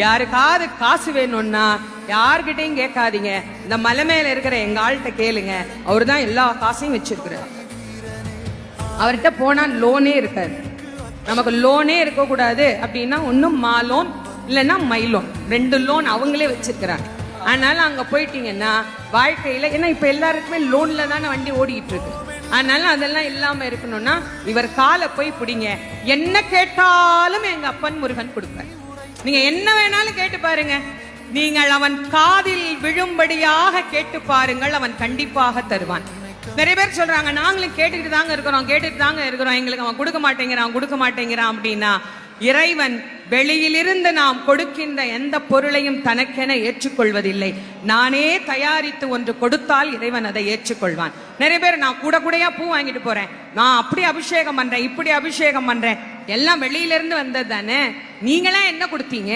யாருக்காவது காசு வேணும்னா யார்கிட்டையும் கேட்காதீங்க, இந்த மலை மேல இருக்கிற எங்க ஆள்கிட்ட கேளுங்க. அவரு தான் எல்லா காசையும் வச்சிருக்கிறார். அவர்கிட்ட போனா லோனே இருக்காது. நமக்கு லோனே இருக்க கூடாது அப்படின்னா ஒன்னும் மா லோன் இல்லைன்னா மை லோன், 2 லோன் அவங்களே வச்சிருக்கிறாங்க. அதனால அங்க போயிட்டீங்கன்னா வாழ்க்கையில, ஏன்னா இப்ப எல்லாருக்குமே லோன்ல தானே வண்டி ஓடிக்கிட்டு இருக்கு. அதனால அதெல்லாம் இல்லாம இருக்கணும்னா இவர் காலை போய் பிடிங்க. என்ன கேட்டாலும் எங்க அப்பன் முருகன் கொடுப்பார். நீங்க என்ன வேணாலும் கேட்டு பாருங்க. நீங்கள் அவன் காதில் விழும்படியாக கேட்டு பாருங்கள், அவன் கண்டிப்பாக தருவான். நிறைய பேர் சொல்றாங்க, நாங்களும் கேட்டுட்டு தாங்க இருக்கிறோம், எங்களுக்கு அவன் கொடுக்க மாட்டேங்கிறான் அப்படின்னா, இறைவன் வெளியிலிருந்து நாம் கொடுக்கின்ற எந்த பொருளையும் தனக்கென ஏற்றுக்கொள்வதில்லை. நானே தயாரித்து ஒன்று கொடுத்தால் இறைவன் அதை ஏற்றுக்கொள்வான். நிறைய பேர் நான் கூடையா பூ வாங்கிட்டு போறேன், நான் அப்படி அபிஷேகம் பண்றேன், இப்படி அபிஷேகம் பண்றேன், எல்லாம் வெளியிலிருந்து வந்தது தானே, நீங்களா என்ன கொடுத்தீங்க?